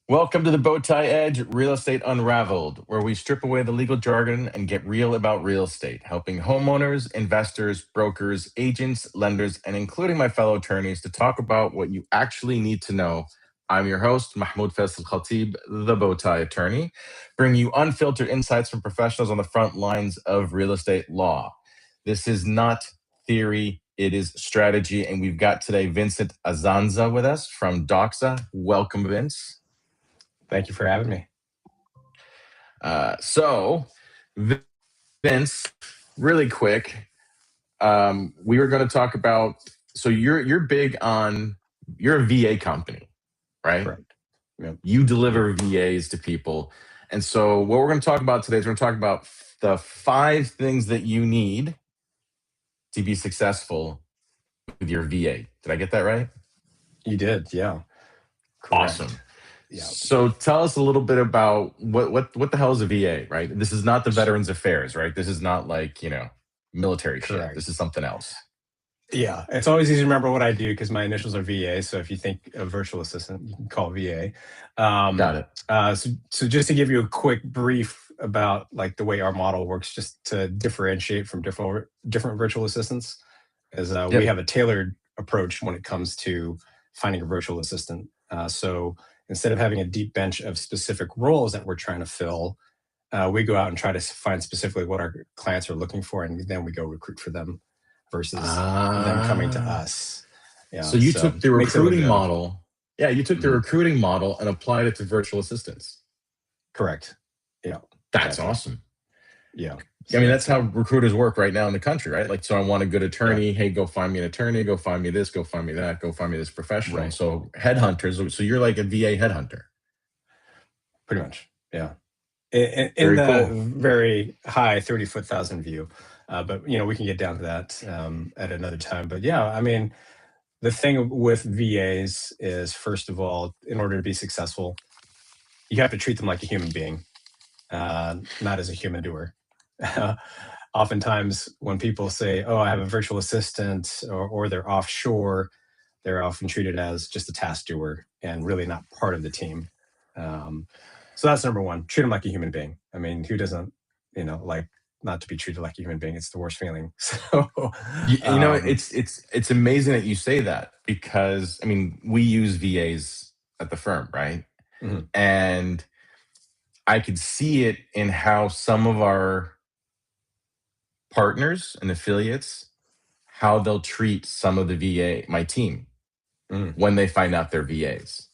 Welcome to the Bowtie Edge Real Estate Unraveled, where we strip away the legal jargon and get real about real estate, helping homeowners, investors, brokers, agents, lenders, and including my fellow attorneys to talk about what you actually need to know. I'm your host, Mahmoud Faisal Khatib, the Bowtie Attorney, bringing you unfiltered insights from professionals on the front lines of real estate law. This is not theory, it is strategy. And we've got today Vincent Azanza with us from Doxa. Welcome, Vince. Thank you for having me. So, Vince, really quick, we were going to talk about. So you're big on you're a VA company, right? Correct. Yep. You deliver VAs to people, and so what we're going to talk about today is we're going to talk about the 5 things that you need to be successful with your VA. Did I get that right? You did, yeah. Correct. Awesome. Yeah. So tell us a little bit about what the hell is a VA, right? This is not the Veterans Affairs, right? This is not like, military shit. This is something else. Yeah, it's always easy to remember what I do because my initials are VA. So if you think of virtual assistant, you can call VA. Got it. So just to give you a quick brief about like the way our model works, just to differentiate from different virtual assistants, is we have a tailored approach when it comes to finding a virtual assistant. So instead of having a deep bench of specific roles that we're trying to fill, we go out and try to find specifically what our clients are looking for, and then we go recruit for them versus them coming to us. Yeah, so you took the recruiting model. Yeah, you took the recruiting model and applied it to virtual assistants. Correct. Yeah. That's awesome. Yeah. I mean, that's how recruiters work right now in the country, right? Like, so I want a good attorney. Hey, go find me an attorney. Go find me this. Go find me that. Go find me this professional. Right. So headhunters. So you're like a VA headhunter. Pretty much. Yeah. In the very high 30,000 view. But, we can get down to that at another time. But yeah, I mean, the thing with VAs is, first of all, in order to be successful, you have to treat them like a human being, not as a human doer. Oftentimes when people say, oh, I have a virtual assistant or they're offshore, they're often treated as just a task doer and really not part of the team. So that's number one, treat them like a human being. I mean, who doesn't, like not to be treated like a human being? It's the worst feeling. So, it's amazing that you say that because, I mean, we use VAs at the firm, right? Mm-hmm. And I could see it in how some of our partners and affiliates, how they'll treat some of the VA, my team, when they find out they're VAs.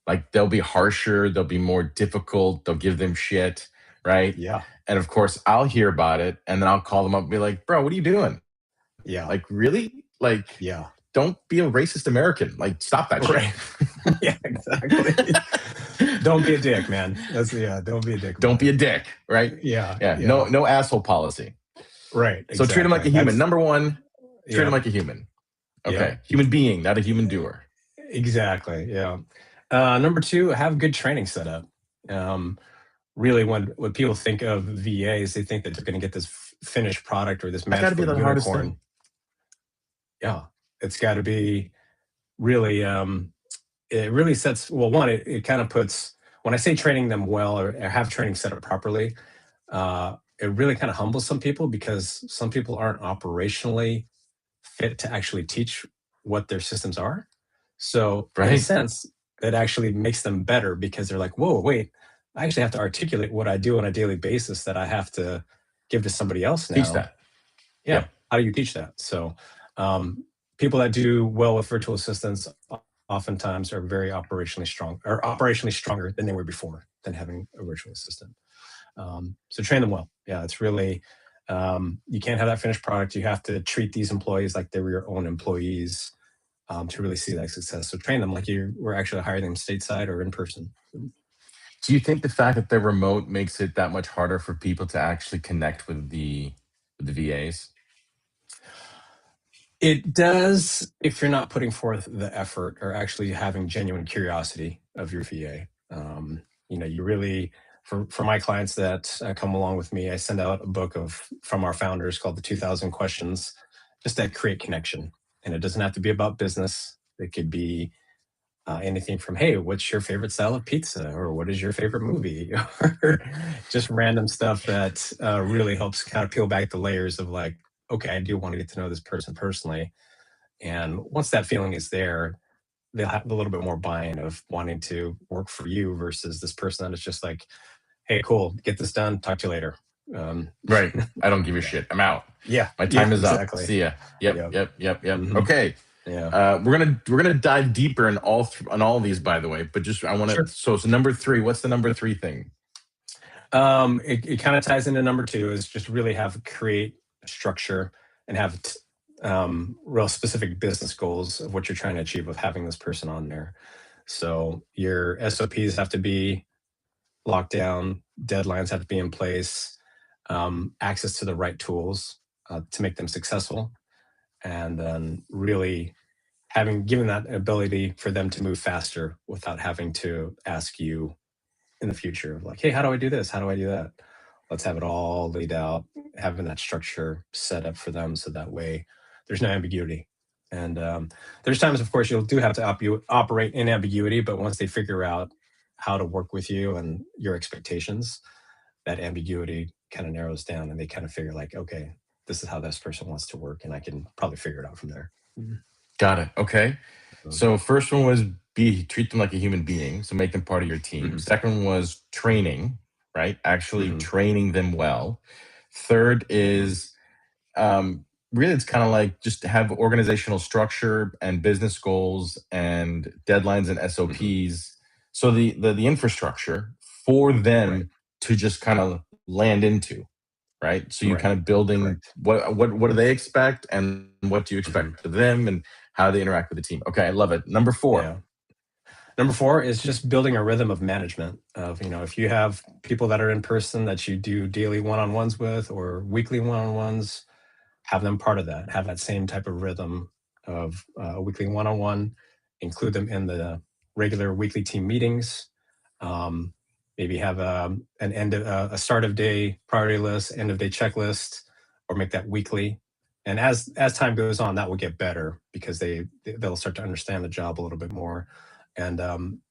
Like they'll be harsher, they'll be more difficult, they'll give them shit, right? Yeah. And of course, I'll hear about it and then I'll call them up and be like, bro, what are you doing? Yeah. Like, really? Like, yeah. Don't be a racist American. Like, stop that shit. Yeah, exactly. Don't be a dick, man. Don't be a dick. Don't be a dick, right? Yeah. No asshole policy. Right. So treat them like a human. Number one, treat them like a human. Okay. Yeah. Human being, not a human doer. Exactly. Yeah. Number two, have good training set up. Really, when people think of VAs, they think that they're going to get this finished product or this magical unicorn. Hardest thing. Yeah. It's got to be really, it really sets, well, one, it kind of puts, when I say training them well or have training set up properly, it really kind of humbles some people because some people aren't operationally fit to actually teach what their systems are. So in a sense, it actually makes them better because they're like, whoa, wait, I actually have to articulate what I do on a daily basis that I have to give to somebody else now. Teach that. Yeah. How do you teach that? So people that do well with virtual assistants oftentimes are very operationally stronger than they were before than having a virtual assistant. So train them well. Yeah, it's really, you can't have that finished product. You have to treat these employees like they were your own employees to really see that success. So train them like you were actually hiring them stateside or in person. Do you think the fact that they're remote makes it that much harder for people to actually connect with the VAs? It does if you're not putting forth the effort or actually having genuine curiosity of your VA. You really, for my clients that come along with me, I send out a book from our founders called the 2000 Questions, just to create connection. And it doesn't have to be about business. It could be Anything from, hey, what's your favorite style of pizza, or what is your favorite movie, or just random stuff that really helps kind of peel back the layers of like, okay, I do want to get to know this person personally. And once that feeling is there, they'll have a little bit more buy-in of wanting to work for you versus this person that is just like, hey, cool, get this done, talk to you later. Right. I don't give a Yeah. shit. I'm out. Yeah. My time is up. Exactly. See ya. Yep. Mhm. Okay. Yeah. We're gonna dive deeper in on all of these, by the way. But just I want to. Sure. So number 3. What's the number 3 thing? It kind of ties into number two is just really have create a structure and have real specific business goals of what you're trying to achieve with having this person on there. So your SOPs have to be locked down, deadlines have to be in place, access to the right tools to make them successful, and then really having given that ability for them to move faster without having to ask you in the future of like, hey, how do I do this? How do I do that? Let's have it all laid out, having that structure set up for them so that way there's no ambiguity. And there's times, of course, you'll do have to operate in ambiguity, but once they figure out how to work with you and your expectations, that ambiguity kind of narrows down and they kind of figure like, okay, this is how this person wants to work and I can probably figure it out from there. Got it. Okay. So first one was treat them like a human being, so make them part of your team. Mhm. Second was training, right? Actually Mhm. training them well. Third is really it's kind of like just have organizational structure and business goals and deadlines and Mhm. SOPs. So the infrastructure for Right. them to just kind of land into, right? So you Right. kind of building Correct. what do they expect and what do you Mhm. expect of them and how they interact with the team. Okay, I love it. Number 4. Yeah. Number four is just building a rhythm of management of, if you have people that are in person that you do daily one-on-ones with or weekly one-on-ones, have them part of that, have that same type of rhythm of a weekly one-on-one, include them in the regular weekly team meetings, um, maybe have a start of day priority list, end of day checklist, or make that weekly. And as time goes on, that will get better because they'll start to understand the job a little bit more, and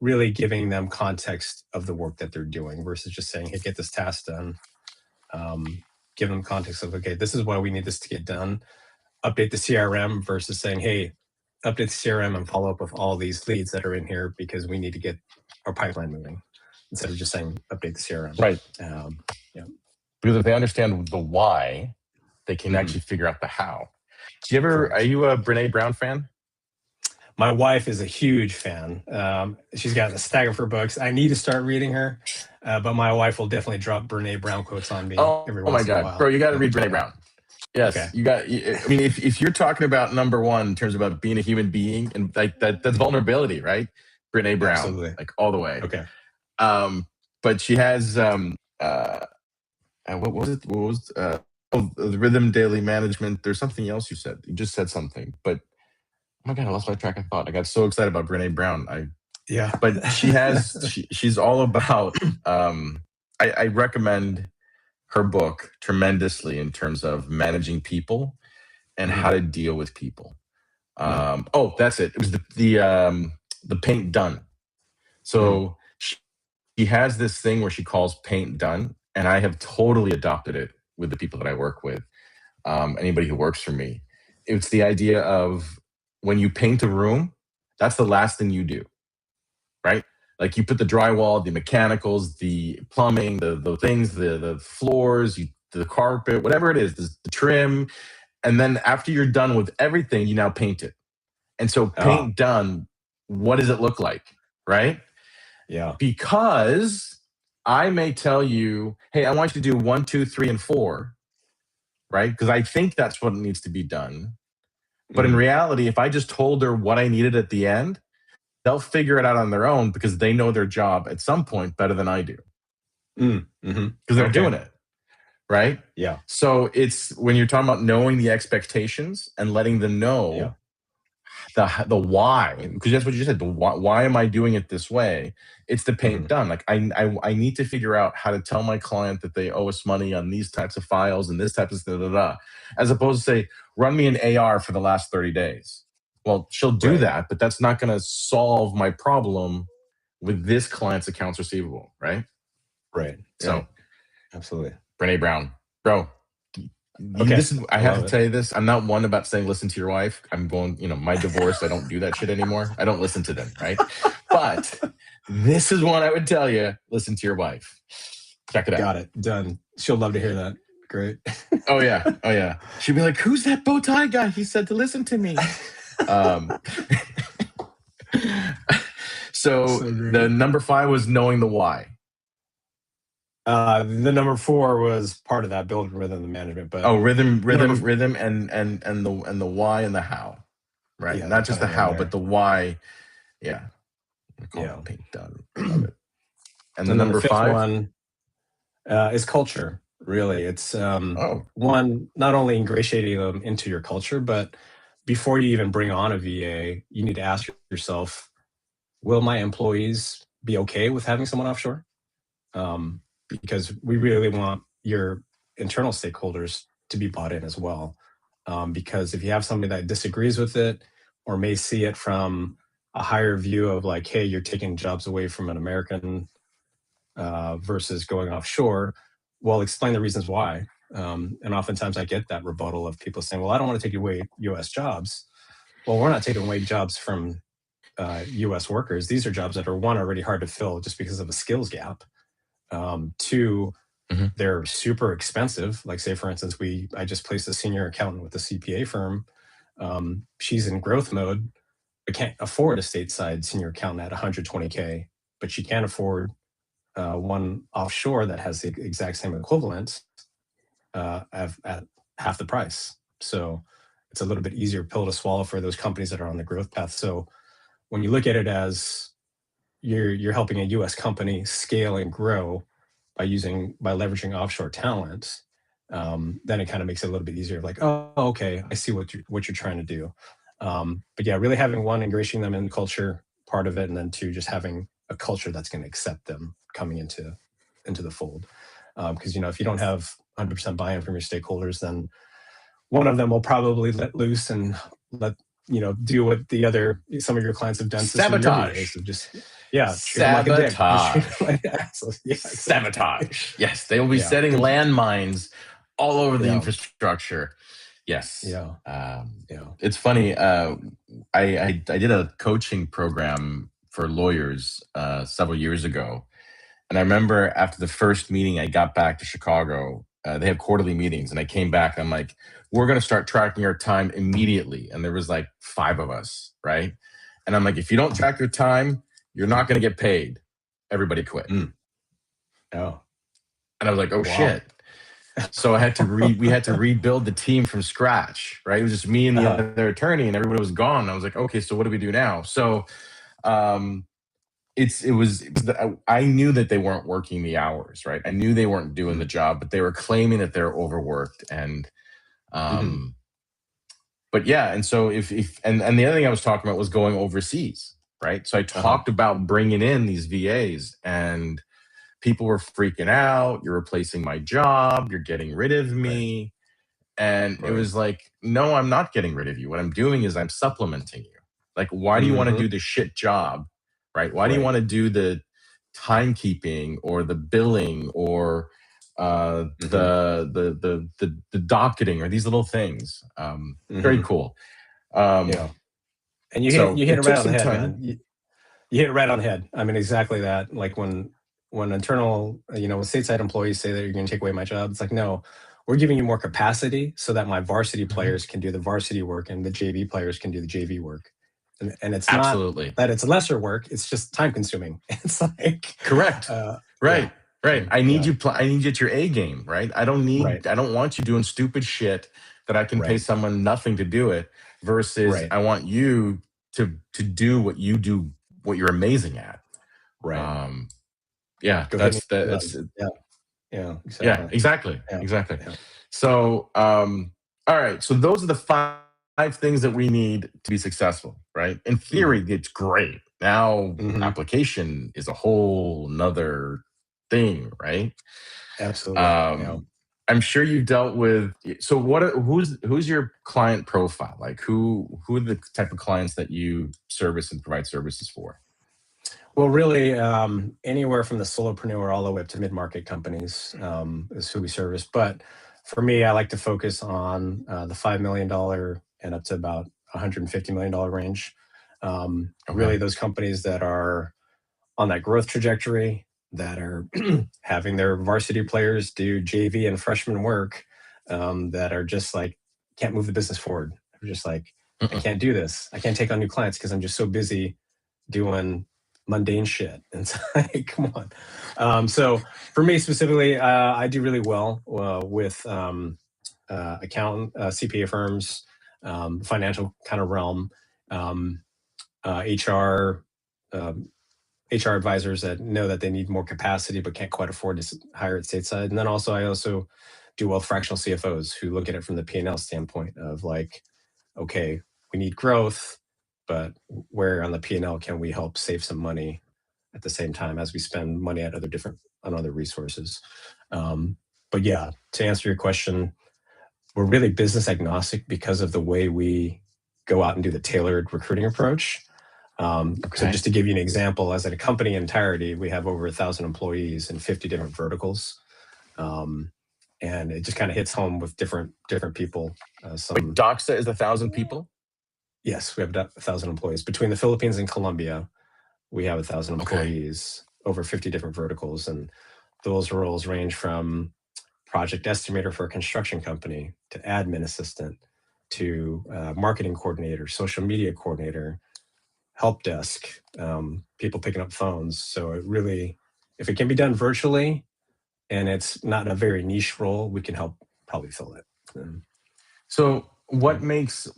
really giving them context of the work that they're doing versus just saying, "Hey, get this task done." Um, give them context of, okay, this is why we need this to get done. Update the CRM versus saying, hey, update the CRM and follow up with all these leads that are in here because we need to get our pipeline moving instead of just saying update the CRM. Right. Yeah. Because if they understand the why, they can Mhm. actually figure out the how. Are Correct. you a Brene Brown fan? My wife is a huge fan. She's got a stack of her books. I need to start reading her, but my wife will definitely drop Brene Brown quotes on me every Oh my once in a God, bro, while. you got to read Brene Yeah. Brown. Yes, Okay. you got. I mean, if you're talking about number one in terms of about being a human being and like that's vulnerability, right? Brene Brown, Absolutely. like all the way. Okay. But she has what was it? What was the rhythm daily management? There's something else you said. You just said something, but oh my God, I lost my track of thought. I got so excited about Brene Brown. Yeah. But she's all about. I recommend her book tremendously in terms of managing people and how Mhm. to deal with people. Mm. Oh, that's it. It was the paint done. Mm. So she has this thing where she calls paint done, and I have totally adopted it with the people that I work with. Anybody who works for me, it's the idea of when you paint a room, that's the last thing you do, right? Like you put the drywall, the mechanicals, the plumbing, the things, the floors, the carpet, whatever it is, the trim, and then after you're done with everything, you now paint it. And so Ah, paint done, what does it look like, right? yeah. Because I may tell you, hey, I want you to do 1, 2, 3, and 4, right? Because I think that's what needs to be done. But in Mhm. reality, if I just told her what I needed at the end, they'll figure it out on their own because they know their job at some point better than I do Mm. Mhm. because they're Okay. doing it, right? Yeah. So it's when you're talking about knowing the expectations and letting them Yeah. know the why, because that's what you said. The why am I doing it this way? It's the paint Mhm. done. Like I need to figure out how to tell my client that they owe us money on these types of files and this type of da, da, da, as opposed to say run me an AR for the last 30 days. Well, she'll do Right. that, but that's not going to solve my problem with this client's accounts receivable, right? Right. So, Right. Absolutely. Brene Brown, bro. Okay. This is, I I have love to it. tell you this. I'm not one about saying listen to your wife. I'm going, my divorce, I don't do that shit anymore. I don't listen to them, right? But this is one I would tell you, listen to your wife. Check it out. Got it. Done. She'll love to hear that. Great. Oh yeah. She'd be like, "Who's that bow tie guy? He said to listen to me." Um, so great. the number 5 was knowing the why. The number 4 was part of that, build rhythm and management. But rhythm, and the why and the how, right? Yeah, Not just the how, but the why. Yeah, Yeah. Pink done. Love it. And the then number the 5th 5 one is culture. Really, it's one, not only ingratiating them into your culture, but before you even bring on a VA, you need to ask yourself, will my employees be okay with having someone offshore? Because we really want your internal stakeholders to be bought in as well. Because if you have somebody that disagrees with it or may see it from a higher view of like, hey, you're taking jobs away from an American versus going offshore, well, explain the reasons why. And oftentimes I get that rebuttal of people saying, well, I don't want to take away US jobs. Well, we're not taking away jobs from US workers. These are jobs that are, one, already hard to fill just because of a skills gap. 2, they're super expensive. Like, say, for instance, I just placed a senior accountant with a CPA firm. She's in growth mode, but can't afford a stateside senior accountant at $120K, but she can afford one offshore that has the exact same equivalent at half the price. So it's a little bit easier pill to swallow for those companies that are on the growth path. So when you look at it as you're helping a US company scale and grow by leveraging offshore talent, then it kind of makes it a little bit easier. Like, oh, okay, I see what you're trying to do. But yeah, really having, 1, ingratiating them in the culture part of it, and then 2, just having a culture that's going to accept them coming into the fold. Because if you don't have 100% buy-in from your stakeholders, then one of them will probably let loose and do what some of your clients have done. sabotage. So just treat them like a dick. Sabotage. Yes, they will be setting landmines all over the infrastructure. Yes. It's funny. I did a coaching program for lawyers several years ago, and I remember after the first meeting, I got back to Chicago. They have quarterly meetings, and I came back. And I'm like, we're going to start tracking our time immediately. And there was like 5 of us, right? And I'm like, if you don't track your time, you're not going to get paid. Everybody quit. Oh. And I was like, oh, shit. So we had to rebuild the team from scratch, right? It was just me and the other attorney, and everybody was gone. And I was like, okay, so what do we do now? So I knew that they weren't working the hours, right? I knew they weren't doing the job, but they were claiming that they're overworked. And but yeah, and so and the other thing I was talking about was going overseas, right? So I talked about bringing in these VAs, and people were freaking out. You're replacing my job. You're getting rid of me. And it was like, no, I'm not getting rid of you. What I'm doing is I'm supplementing you. Like, why do you want to do the shit job, right? Why do you want to do the timekeeping or the billing or the docketing or these little things? Very cool. And you hit it right on the head, man. You hit it right on the head. I mean, exactly that. Like when internal, when stateside employees say that you're going to take away my job, it's like, no, we're giving you more capacity so that my varsity players can do the varsity work and the JV players can do the JV work. And it's not that it's lesser work; it's just time consuming. It's like correct, right. I need you. I need you at your A game, right? I don't want you doing stupid shit that I can pay someone nothing to do it. Versus, I want you to do what you do, what you're amazing at. Right. Exactly. So, all right. So those are the 5 things that we need to be successful, right? In theory, it's great. Now, application is a whole nother thing, right? Absolutely. I'm sure you've dealt with. So who's your client profile? Like who are the type of clients that you service and provide services for? Well, really, anywhere from the solopreneur all the way up to mid-market companies is who we service. But for me, I like to focus on the $5 million and up to about $150 million range. Really, Okay. those companies that are on that growth trajectory, that are having their varsity players do JV and freshman work, that are just like can't move the business forward. They're just like, I Mm-mm. can't do this. I can't take on new clients because I'm just so busy doing mundane shit. And it's like, come on. So for me specifically, I do really well with accountant, CPA firms, financial kind of realm, um, HR, um, HR advisors that know that they need more capacity but can't quite afford to hire at stateside. And then also, I also do well with fractional CFOs who look at it from the P&L standpoint of like, okay, we need growth, but where on the P&L can we help save some money at the same time as we spend money at on other resources? Um, but yeah, to answer your question, we're really business agnostic because of the way we go out and do the tailored recruiting approach. So Okay. just to give you an example, as a company entirety, we have over 1,000 employees in 50 different verticals. And it just kind of hits home with different people. Wait, Some Doxa is 1,000 people. Yes, we have 1,000 employees between the Philippines and Colombia. We have 1,000 Okay. employees over 50 different verticals, and those roles range from project estimator for a construction company to admin assistant to marketing coordinator, social media coordinator, help desk, people picking up phones. So it really, if it can be done virtually and it's not a very niche role, we can help probably fill it. So Yeah,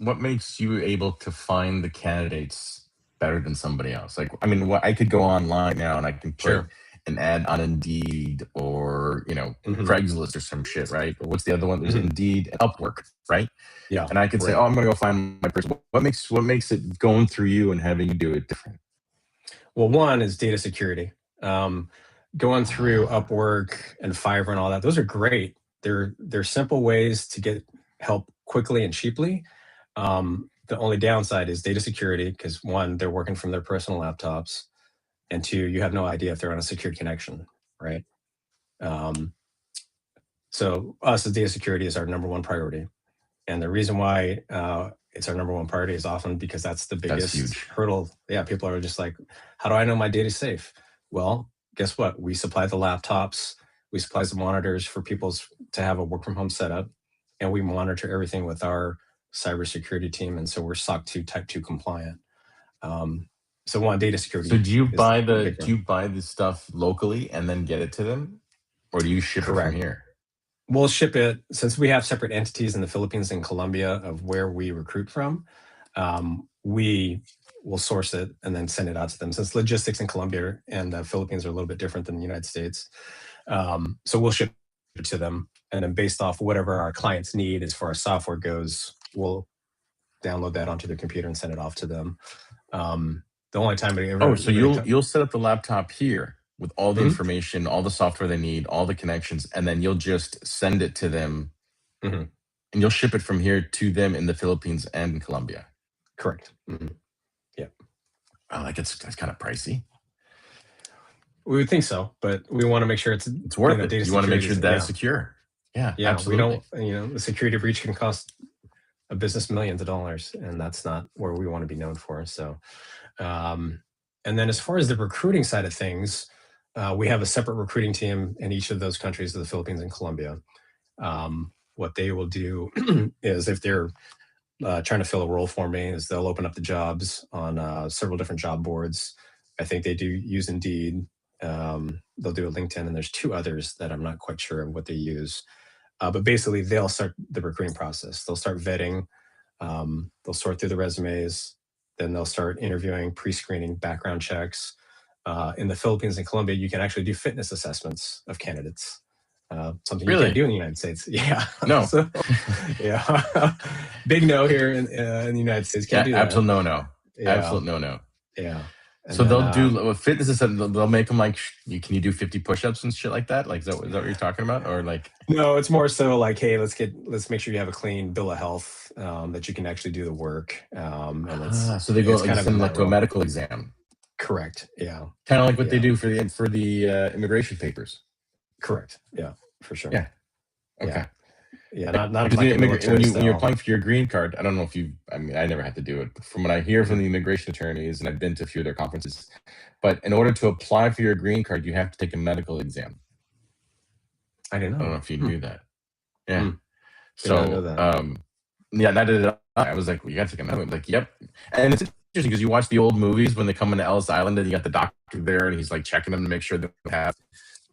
what makes you able to find the candidates better than somebody else? Like, I mean, I could go online now and I can put sure. an ad on Indeed or Hmm. Craigslist or some shit, right? Or what's the other one? There's Hmm. Indeed and Upwork, right? Yeah, And I could say, right. oh, I'm gonna go find my person. What makes it going through you and having you do it different? Well, one is data security. Um, Going through Ah, Upwork and Fiverr and all that, those are great. They're simple ways to get help quickly and cheaply. The only downside is data security because one, they're working from their personal laptops, and two, you have no idea if they're on a secured connection, right? Um, so us as data security is our number one priority, and the reason why it's our number one priority is often because that's the that's biggest huge. hurdle. Yeah, people are just like, how do I know my data is safe? Well, guess what? We supply the laptops, we supply the monitors for people's to have a work from home setup, and we monitor everything with our cybersecurity team. And so we're SOC 2 Type 2 compliant. Um, so one, data So security do you is buy a the big do one. you buy the stuff locally and then get it to them, or do you ship it from Correct. here? We'll ship it since we have separate entities in the Philippines and Colombia of where we recruit from. We will source it and then send it out to them. Since logistics in Colombia and the Philippines are a little bit different than the United States, so we'll ship it to them, and then based off whatever our clients need as far as software goes, we'll download that onto their computer and send it off to them. The only time it Oh, ever so really you'll comes. you'll set up the laptop here with all the Mhm, information, all the software they need, all the connections, and then you'll just send it to them mhm, and you'll ship it from here to them in the Philippines and in Colombia. correct. Yeah. Oh, that's kind of pricey. We would think so, but we want to make sure it's, It's worth it. data You want to make security sure is, that is yeah, secure. Yeah, yeah. We absolutely. don't, the security breach can cost a business millions of dollars, and that's not where we want to be known for. So, um, and then as far as the recruiting side of things, we have a separate recruiting team in each of those countries, the Philippines and Colombia. What they will do is if they're trying to fill a role for me, is they'll open up the jobs on several different job boards. I think they do use Indeed. They'll do a LinkedIn, and there's two others that I'm not quite sure of what they use. But basically, they'll start the recruiting process. They'll start vetting. They'll sort through the resumes. Then they'll start interviewing, pre-screening, background checks. In the Philippines and Colombia, you can actually do fitness assessments of candidates. Something you can't Really? do in the United States. Yeah. No. So, yeah, big no here in the United States. Can't Yeah, do that. absolute no no. Yeah. Absolute no no. Yeah. And So then they'll do with fitness and stuff, they'll make them like, can you do 50 push-ups and shit like that? Like, is that what you're talking about? Or like, no, it's more so like, hey, let's make sure you have a clean bill of health, that you can actually do the work. And so they go it's like kind of send in them that like to a realm. medical exam, Correct. Yeah. kind of like what they Yeah. do for the immigration papers. Correct. Yeah, for sure. Yeah. Okay. Yeah. Yeah. Not Because like a military when you're style. applying for your green card, I don't know if you. I mean, I never had to do it. But from what I hear from Mhm. the immigration attorneys, and I've been to a few of their conferences, but in order to apply for your green card, you have to take a medical exam. I didn't I don't know know. if you knew that. Yeah. Did not know So, that. yeah, that did it. I was like, well, you got to take another one. Like, yep. And it's interesting because you watch the old movies when they come into Ellis Island and you got the doctor there and he's like checking them to make sure they have.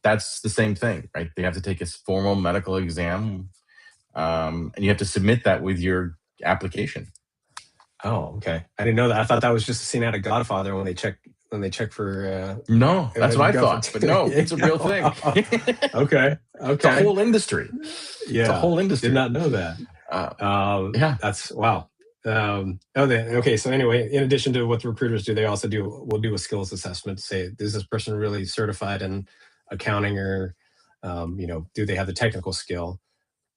That's the same thing, right? They have to take a formal medical exam, and you have to submit that with your application. Oh, okay. I didn't know that. I thought that was just a scene out of Godfather when they check for No, that's what I go for thought, but no, it's a real thing. Okay. It's a whole industry. Yeah. It's a whole industry. Did not know that. Yeah. That's wow. Okay. So anyway, in addition to what the recruiters do, they also will do a skills assessment. Say, is this person really certified in accounting, or do they have the technical skill?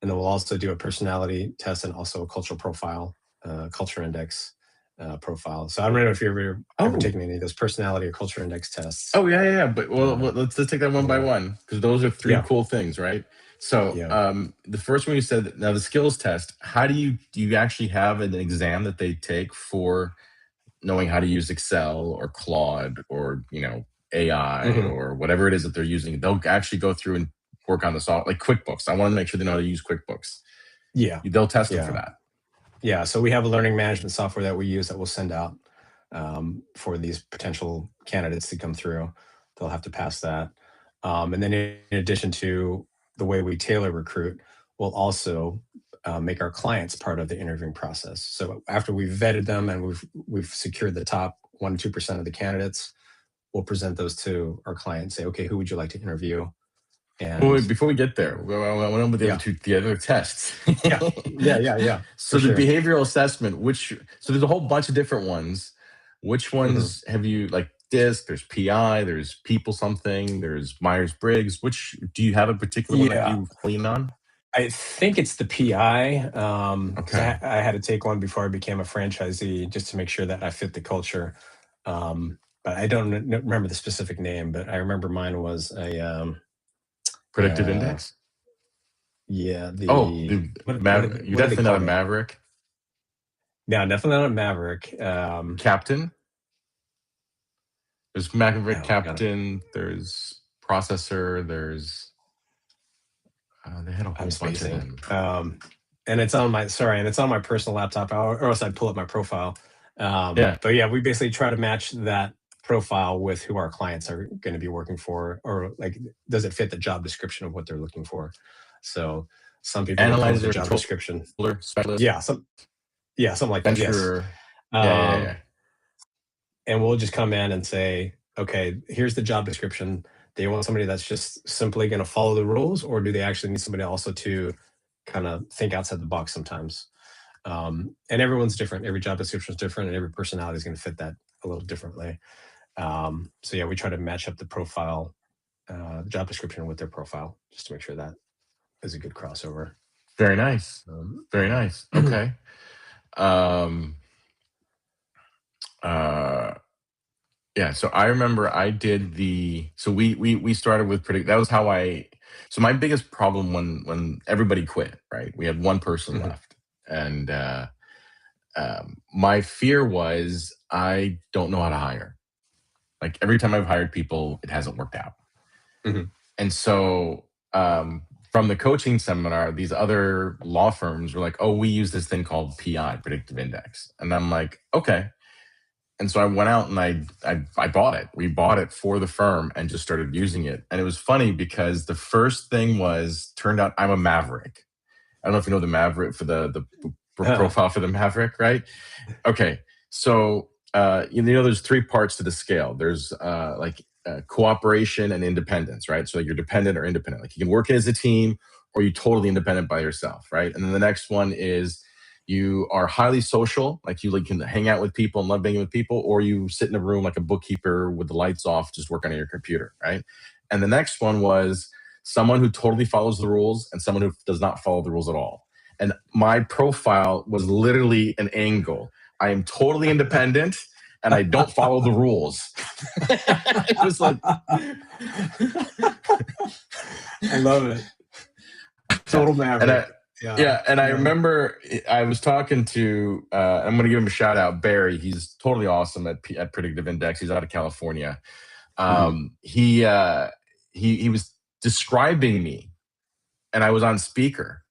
And then we'll also do a personality test and also a cultural profile, culture index profile. So I don't know if you've ever taken any of those personality or culture index tests. Oh yeah. But let's take that one by one, because those are three cool things, right? So the first one you said, now the skills test, how do you actually have an exam that they take for knowing how to use Excel or Claude or AI or whatever it is that they're using? They'll actually go through and work on the software, like QuickBooks. I want to make sure they know how to use QuickBooks. Yeah. They'll test them for that. Yeah. So we have a learning management software that we use that we'll send out for these potential candidates to come through. They'll have to pass that. And then in addition to the way we tailor recruit, we'll also make our clients part of the interviewing process. So after we've vetted them and we've secured the top 1 to 2% of the candidates, we'll present those to our client and say, okay, who would you like to interview? And wait, before we get there, I went on with the other tests. Yeah. So the behavioral assessment, so there's a whole bunch of different ones. Which ones have you, like DISC? There's PI. There's people something. There's Myers Briggs. Which do you have a particular one that you lean on? I think it's the PI. Okay. I had to take one before I became a franchisee just to make sure that I fit the culture. But I don't remember the specific name, but I remember mine was a predictive index. Yeah. You're definitely not a Maverick. No, definitely not a Maverick. Captain. There's Maverick Captain. There's Processor. There's they had a whole bunch of them. And it's on my personal laptop, or else I'd pull up my profile. But yeah, we basically try to match that profile with who our clients are going to be working for, or like, does it fit the job description of what they're looking for? So some people analyze the job description. Specialist. Something like that. Yes. And we'll just come in and say, okay, here's the job description. Do you want somebody that's just simply going to follow the rules, or do they actually need somebody also to kind of think outside the box sometimes? And everyone's different. Every job description is different, and every personality is going to fit that a little differently. So yeah, we try to match up the profile, job description with their profile, just to make sure that is a good crossover. Very nice. Very nice. Okay. Yeah, so I remember I did so we started with that was how so my biggest problem when everybody quit, right? We had one person left, and my fear was, I don't know how to hire. Like, every time I've hired people, it hasn't worked out. And so from the coaching seminar, these other law firms were like, oh, we use this thing called PI, predictive index. And I'm like, okay. And so I went out and I bought it. We bought it for the firm and just started using it. And it was funny because the first thing turned out I'm a Maverick. I don't know if you know the Maverick, for the profile for the Maverick, right? Okay. So, there's 3 parts to the scale. There's cooperation and independence, right? So, like, you're dependent or independent. Like, you can work as a team, or you're totally independent by yourself, right? And then the next one is You are highly social, like you like can hang out with people and love being with people, or you sit in a room like a bookkeeper with the lights off, just working on your computer, right? And the next one was someone who totally follows the rules and someone who does not follow the rules at all. And my profile was literally an angle. I am totally independent and I don't follow the rules. It was like, I love it. Total maverick. Yeah, and I remember I was talking to, I'm going to give him a shout out, Barry. He's totally awesome at Predictive Index. He's out of California. He was describing me, and I was on speaker,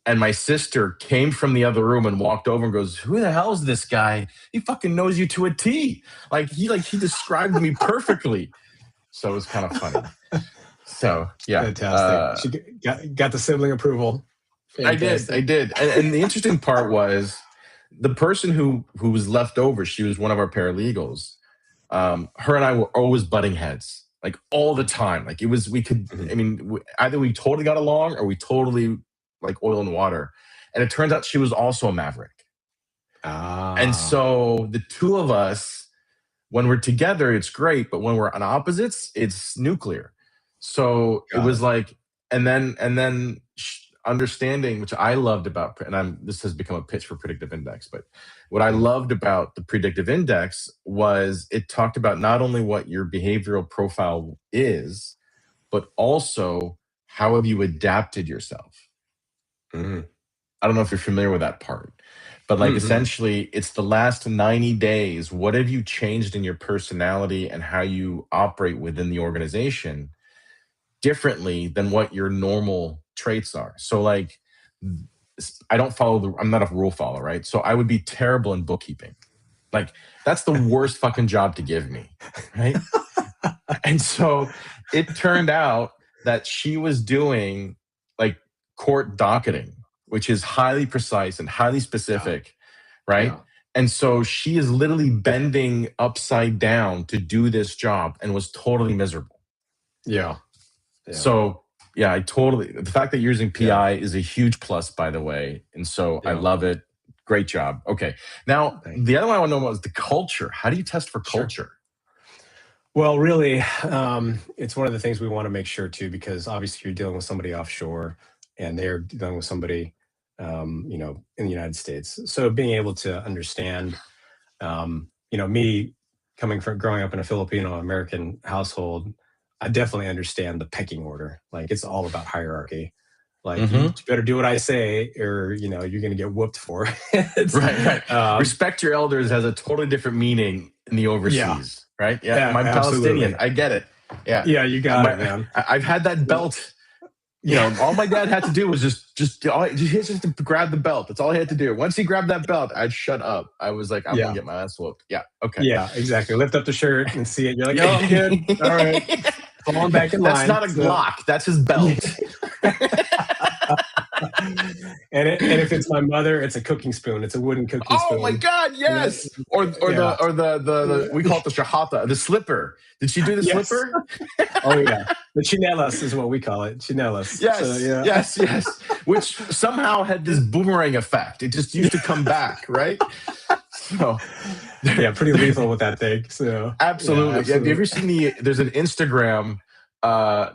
and my sister came from the other room and walked over and goes, "Who the hell is this guy? He fucking knows you to a T. He described me perfectly." So it was kind of funny. So yeah, fantastic. She got the sibling approval. Fantastic. I did. And the interesting part was the person who was left over. She was one of our paralegals. Her and I were always butting heads, like all the time. Like it was, we could. I mean, either we totally got along or we totally like oil and water. And it turns out she was also a maverick. And so the two of us, when we're together, it's great, but when we're on opposites, it's nuclear. So it was like, and then understanding, which I loved about, and this has become a pitch for Predictive Index, but what I loved about the Predictive Index was it talked about not only what your behavioral profile is, but also how have you adapted yourself. I don't know if you're familiar with that part, but like essentially it's the last 90 days. What have you changed in your personality and how you operate within the organization differently than what your normal traits are? So like, I don't follow I'm not a rule follower, right? So I would be terrible in bookkeeping. Like that's the worst fucking job to give me, right? And so it turned out that she was doing like court docketing, which is highly precise and highly specific, right? Yeah. And so she is literally bending upside down to do this job and was totally miserable. Yeah. So yeah, the fact that you're using PI is a huge plus, by the way. And so I love it. Great job. Okay. Now, the other one I want to know about is the culture. How do you test for culture? Well, really, it's one of the things we want to make sure too, because obviously you're dealing with somebody offshore and they're dealing with somebody, in the United States. So being able to understand, me growing up in a Filipino American household, I definitely understand the pecking order. Like it's all about hierarchy. Like you better do what I say, or you're going to get whooped for it. Right. Respect your elders has a totally different meaning in the overseas, right? Yeah, I'm Palestinian. I get it. Yeah, you got it, man. I've had that belt. All my dad had to do was just to grab the belt. That's all he had to do. Once he grabbed that belt, I'd shut up. I was like, I'm gonna get my ass whooped. Yeah. Okay. Yeah, exactly. Lift up the shirt and see it. You're like, oh, I'm good. All right. Come on back in line. That's not a Glock. That's his belt. And if it's my mother, it's a cooking spoon. It's a wooden cooking spoon. Oh my God, yes. Or the we call it the shahata, the slipper. Did she do the slipper? Oh yeah, the chinelas is what we call it. Chinelas. Yes, yes. Which somehow had this boomerang effect. It just used to come back, right? So yeah, pretty lethal with that thing. So absolutely. Have you ever seen there's an Instagram,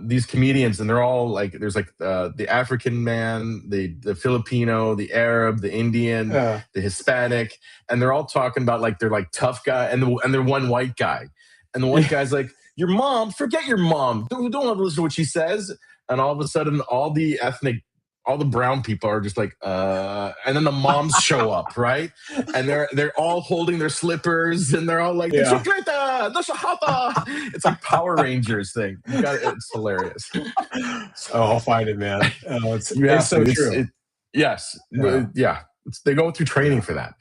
these comedians, and they're all like, there's like the African man, the Filipino, the Arab, the Indian, the Hispanic, and they're all talking about like they're like tough guy, and they're one white guy, and the white guy's like, your mom, forget your mom, don't listen to what she says, and all of a sudden all the brown people are just like, and then the moms show up, right? And they're all holding their slippers, and they're all like, it's like Power Rangers thing. It's hilarious. I'll find it, man. It's so true. They go through training for that.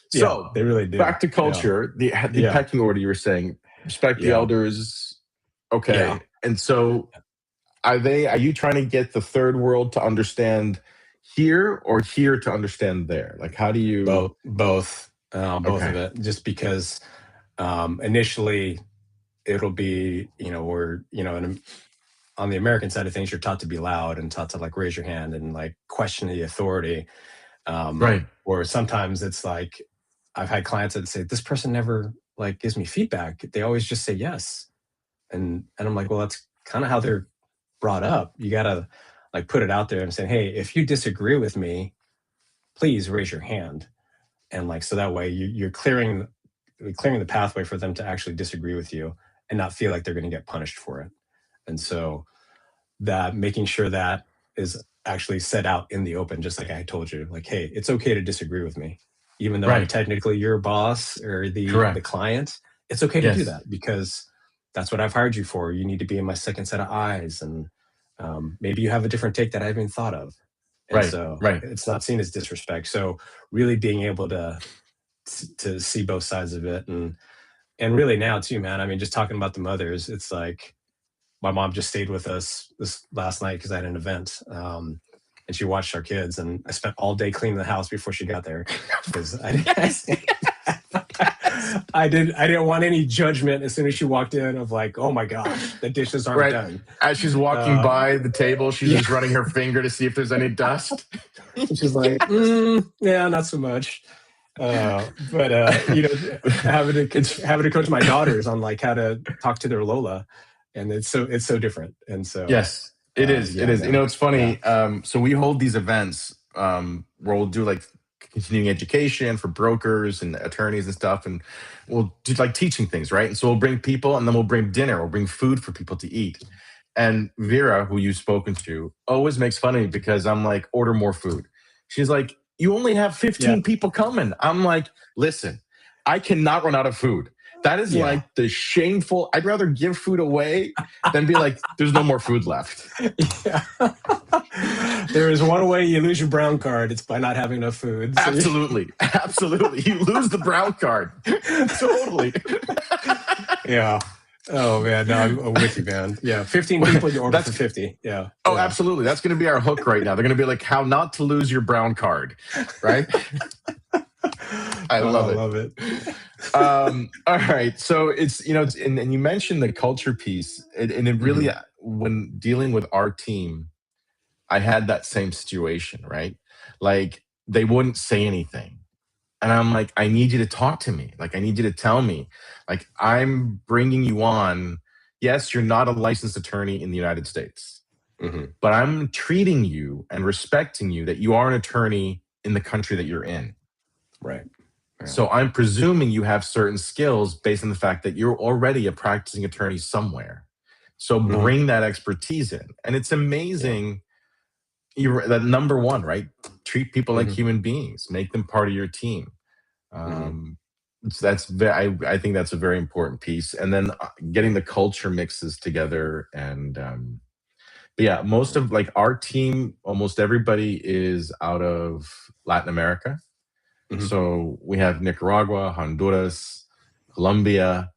So they really do. Back to culture, the pecking order you were saying, respect the elders. Okay. Yeah. And so are you trying to get the third world to understand here or here to understand there? Like, how do you? Both of it. Just because initially it'll be, on the American side of things, you're taught to be loud and taught to like raise your hand and like question the authority. Right. Or sometimes it's like, I've had clients that say, this person never like gives me feedback. They always just say yes. And I'm like, well, that's kind of how they're brought up. You gotta like put it out there and say, hey, if you disagree with me, please raise your hand. And like, so that way you're clearing the pathway for them to actually disagree with you and not feel like they're going to get punished for it. And so that making sure that is actually set out in the open, just like I told you, like, hey, it's okay to disagree with me, even though I'm Right. technically your boss or the Correct. client. It's okay to do Yes. that because that's what I've hired you for. You need to be in my second set of eyes, and maybe you have a different take that I haven't even thought of. And Right. so Right. it's not seen as disrespect. So really being able to see both sides of it, and really now too, man. I mean, just talking about the mothers, it's like my mom just stayed with us this last night because I had an event, and she watched our kids. And I spent all day cleaning the house before she got there because I didn't want any judgment as soon as she walked in of like, oh my gosh, the dishes aren't Right. done. As she's walking by the table, she's yeah. just running her finger to see if there's any dust. She's like, yeah, not so much. But having to coach my daughters on like how to talk to their Lola, and it's so different. And so Yes, it is. yeah, It is. man. You know, it's funny. Yeah. So we hold these events where we'll do like continuing education for brokers and attorneys and stuff, and we'll do like teaching things, right? And so we'll bring people, and then we'll bring dinner. We'll bring food for people to eat. And Vera, who you've spoken to, always makes fun of me because I'm like, order more food. She's like, you only have 15 people coming. I'm like, listen, I cannot run out of food. That is like the shameful. I'd rather give food away than be like, there's no more food left. Yeah. There is one way you lose your brown card. It's by not having enough food. So Absolutely. Absolutely. You lose the brown card. Totally. Yeah. Oh man, no, I'm with you, man. Yeah, 15 people, you order for 50. Yeah. Oh, yeah. Absolutely. That's going to be our hook right now. They're going to be like, how not to lose your brown card, right? I love it. All right. So it's, and you mentioned the culture piece, and it really, when dealing with our team, I had that same situation, right? Like they wouldn't say anything. And I'm like, I need you to talk to me. Like, I need you to tell me, like, I'm bringing you on. Yes, you're not a licensed attorney in the United States, but I'm treating you and respecting you that you are an attorney in the country that you're in. Right. So I'm presuming you have certain skills based on the fact that you're already a practicing attorney somewhere. So bring that expertise in. And it's amazing. You're that number one, right? Treat people like human beings, make them part of your team. So I think that's a very important piece. And then getting the culture mixes together. And but yeah, most of like our team, almost everybody is out of Latin America. So we have Nicaragua, Honduras, Colombia,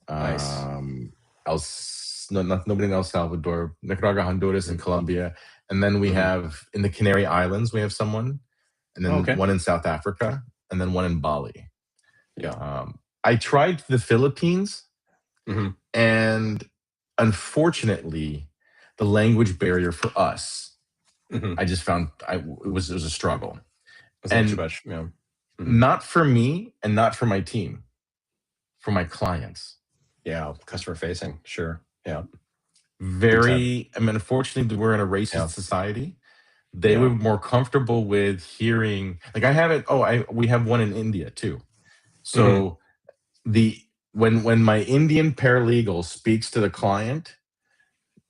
Nice. nobody in El Salvador, Nicaragua, Honduras, and Colombia. And then we have in the Canary Islands, we have someone, and then one in South Africa, and then one in Bali. Yeah. I tried the Philippines, and unfortunately, the language barrier for us, I just found it was a struggle. And too much. Yeah. Not for me and not for my team, for my clients. Yeah, customer facing. Sure. Yeah. Unfortunately, we're in a racist society. They were more comfortable with hearing, like we have one in India too. So when my Indian paralegal speaks to the client,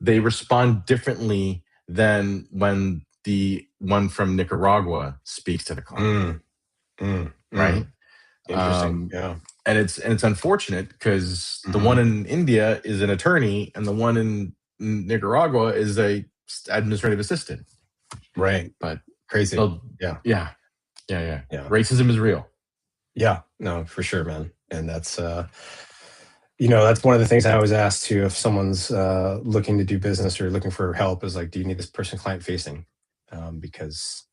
they respond differently than when the one from Nicaragua speaks to the client. Right? Interesting. Yeah. And it's unfortunate because the one in India is an attorney and the one in Nicaragua is a administrative assistant. Right. But crazy. Yeah. Racism is real. Yeah. No, for sure, man. And that's that's one of the things I always ask too if someone's looking to do business or looking for help is like, do you need this person client facing? Because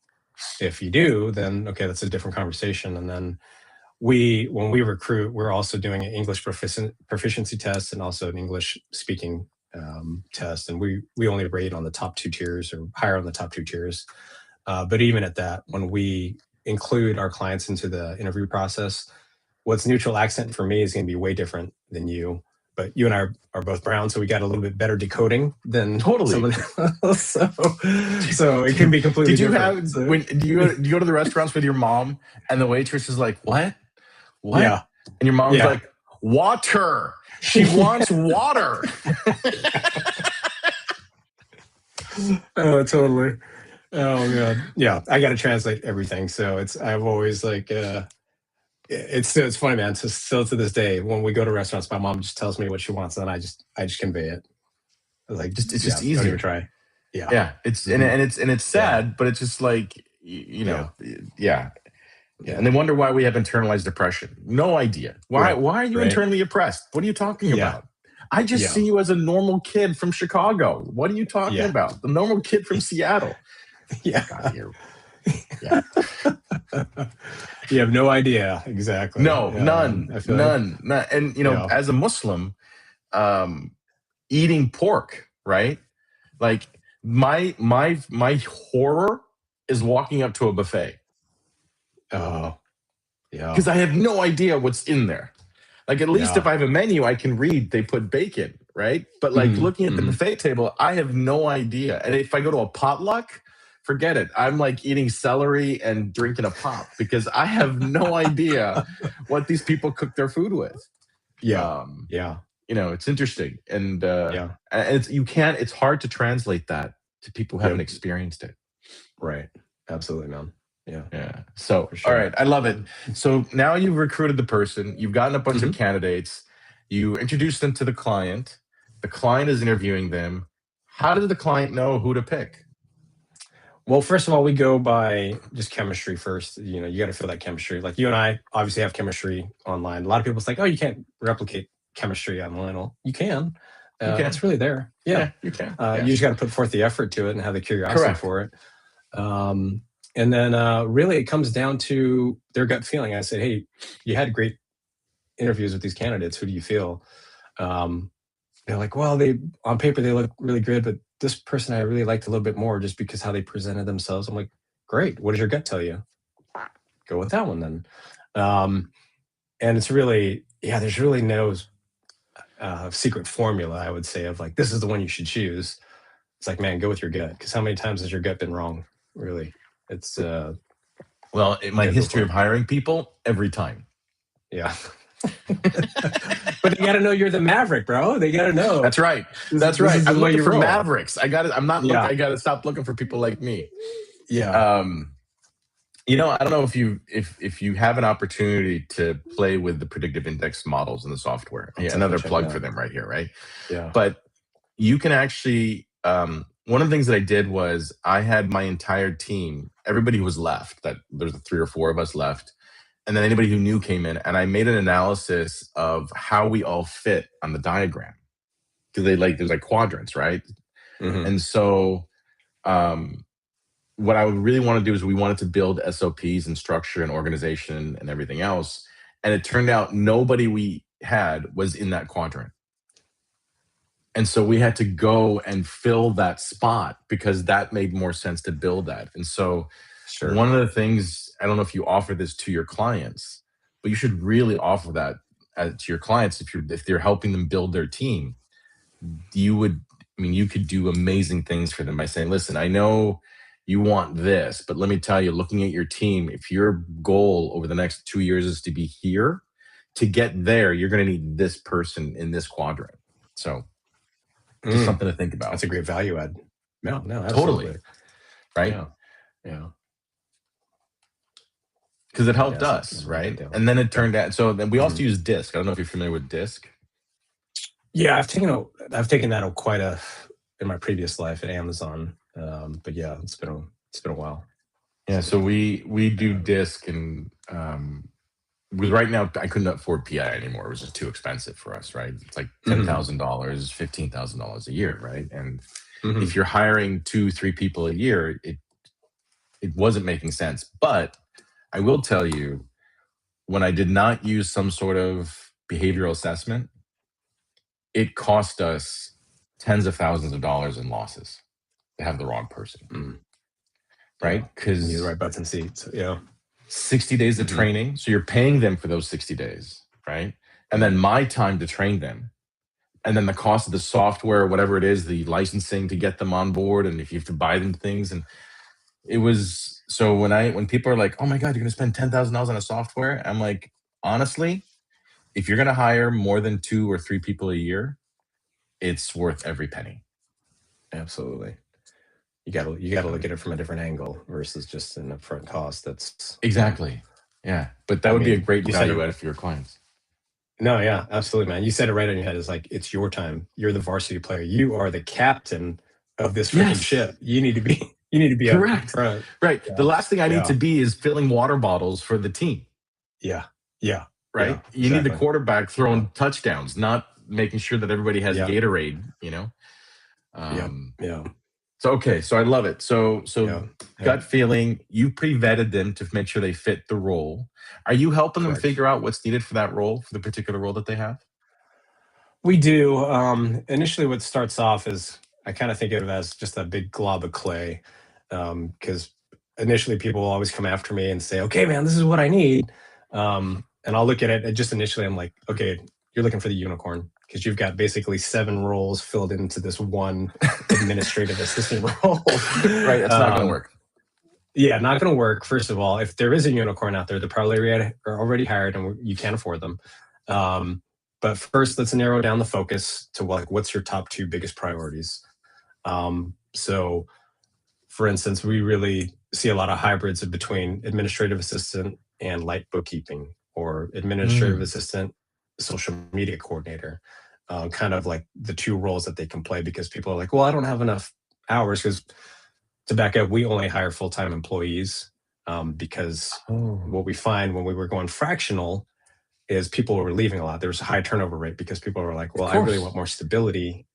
if you do, then okay, that's a different conversation. And then when we recruit, we're also doing an English proficiency test and also an English speaking test. And we only rate on the top 2 tiers or higher on the top 2 tiers. But even at that, when we include our clients into the interview process. What's neutral accent for me is going to be way different than you. But you and I are both brown, so we got a little bit better decoding than Totally. somebody else. So it can be completely Did you different. have So, do you go to the restaurants with your mom and the waitress is like, what? yeah. And your mom's Yeah. like, water. She wants water. Oh, totally. Oh god. Yeah, I got to translate everything. So I've always like it's funny, man. So still to this day, when we go to restaurants, my mom just tells me what she wants, and I just convey it. Like, it's just don't easier. even try. Yeah. Yeah. It's and it's sad, but it's just like you know, yeah. And they wonder why we have internalized depression. No idea. Why are you internally oppressed? What are you talking about? I just see you as a normal kid from Chicago. What are you talking about? The normal kid from Seattle. Yeah. God, yeah. You have no idea. Exactly. No, none. And as a Muslim, eating pork, right? Like my horror is walking up to a buffet. Oh, yeah. Because I have no idea what's in there. Like, at least if I have a menu, I can read they put bacon, right? But like looking at the buffet table, I have no idea. And if I go to a potluck, forget it. I'm like eating celery and drinking a pop because I have no idea what these people cook their food with. Yeah. It's interesting. And it's hard to translate that to people who haven't experienced it. Right. Absolutely, man. Yeah. So, all right. I love it. So now you've recruited the person, you've gotten a bunch of candidates, you introduce them to the client is interviewing them. How does the client know who to pick? Well, first of all, we go by just chemistry first. You got to feel that chemistry. Like you and I obviously have chemistry online. A lot of people say, oh, you can't replicate chemistry online. Well, you can. It's really there. Yeah, you can. You just got to put forth the effort to it and have the curiosity for it. And then really it comes down to their gut feeling. I said, hey, you had great interviews with these candidates. Who do you feel? They're like, well, on paper, they look really good, but this person I really liked a little bit more just because how they presented themselves. I'm like, great. What does your gut tell you? Go with that one then. And it's really, there's really no secret formula, I would say, of like, this is the one you should choose. It's like, man, go with your gut. Because how many times has your gut been wrong? Really? It's well, in my history of hiring people, every time. Yeah. But they got to know you're the maverick, bro. They got to know. That's right. I'm looking for mavericks. I got to stop looking for people like me. Yeah. I don't know if you have an opportunity to play with the predictive index models in the software. Another plug for them right here, right? Yeah. But you can actually one of the things that I did was I had my entire team, everybody who was left, that there's 3 or 4 of us left, and then anybody who new came in, and I made an analysis of how we all fit on the diagram. Because there's like quadrants, right? And so what I would really want to do is we wanted to build SOPs and structure and organization and everything else. And it turned out nobody we had was in that quadrant. And so we had to go and fill that spot because that made more sense to build that. And so one of the things, I don't know if you offer this to your clients, but you should really offer that to your clients if they're helping them build their team. You could do amazing things for them by saying, listen, I know you want this, but let me tell you, looking at your team, if your goal over the next 2 years is to be here, to get there, you're going to need this person in this quadrant. So just something to think about. That's a great value add. No, absolutely. Totally. Right? Yeah. Because it helped us, right? And then it turned out, so then we also use DISC. I don't know if you're familiar with DISC. Yeah, I've taken that quite in my previous life at Amazon. But yeah, it's been a while. Yeah, so we do DISC, and with right now I couldn't afford PI anymore. It was just too expensive for us, right? It's like $10,000, $15,000 a year, right? And if you're hiring 2-3 people a year, it wasn't making sense. But I will tell you, when I did not use some sort of behavioral assessment, it cost us tens of thousands of dollars in losses to have the wrong person, right? Because the right butts and seats. Yeah. 60 days of Mhm. training. So you're paying them for those 60 days, right? And then my time to train them. And then the cost of the software, whatever it is, the licensing to get them on board, and if you have to buy them things. And it was so when people are like, "Oh my God, you're gonna spend $10,000 on a software," I'm like, honestly, if you're gonna hire more than 2 or 3 people a year, it's worth every penny. Absolutely. You gotta look at it from a different angle versus just an upfront cost. That's Exactly. Yeah. But that I would be a mean, great you said value it. add for your clients. No, yeah, absolutely, man. You said it right on your head. It's like it's your time. You're the varsity player. You are the captain of this freaking Yes. ship. You need to be. You need to be up Correct. front. Right. The Yeah, last thing I need yeah, to be is filling water bottles for the team, yeah, yeah, right? yeah. You need the Exactly. quarterback Yeah, throwing touchdowns, not making sure that everybody has yeah, Gatorade, you know? yeah, Um, yeah, so okay, so I love it. So yeah, yeah. gut feeling, you pre-vetted them to make sure they fit the role. Are you helping them Correct. figure out what's needed for that role, for the particular role that they have? We do. Initially, what starts off is I kind of think of it as just a big glob of clay, because initially people will always come after me and say, "Okay, man, this is what I need," and I'll look at it. And just initially, I'm like, "Okay, you're looking for the unicorn because you've got basically 7 roles filled into this one administrative assistant role." Right, that's not going to um, work. yeah, not going to work. First of all, if there is a unicorn out there, they're probably are already hired and you can't afford them. Um, but first, let's narrow down the focus to like what's your top 2 biggest priorities. So, for instance, we really see a lot of hybrids of between administrative assistant and light bookkeeping, or administrative Mm, assistant, social media coordinator. Kind of like the 2 roles that they can play because people are like, well, I don't have enough hours because to back up, we only hire full-time employees, because oh, what we find when we were going fractional is people were leaving a lot. There was a high turnover rate because people were like, of "Well, I really course. want more stability,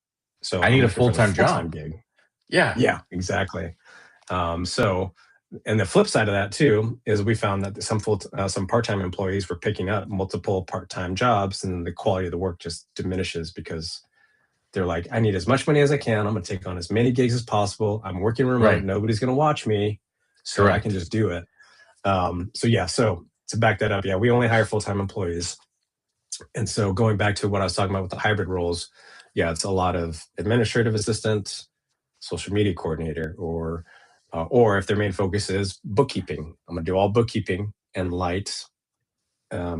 so I I'm need a looking for the full-time full-time job. gig." Yeah. Yeah, exactly. So, and the flip side of that too is we found that some part-time employees were picking up multiple part-time jobs, and the quality of the work just diminishes because they're like, I need as much money as I can. I'm going to take on as many gigs as possible. I'm working remote. Right. Nobody's going to watch me. So I can Correct. just do it. So, yeah. So, to back that up, yeah, we only hire full time employees. And so, going back to what I was talking about with the hybrid roles, yeah, it's a lot of administrative assistant, social media coordinator, or if their main focus is bookkeeping, I'm going to do all bookkeeping and light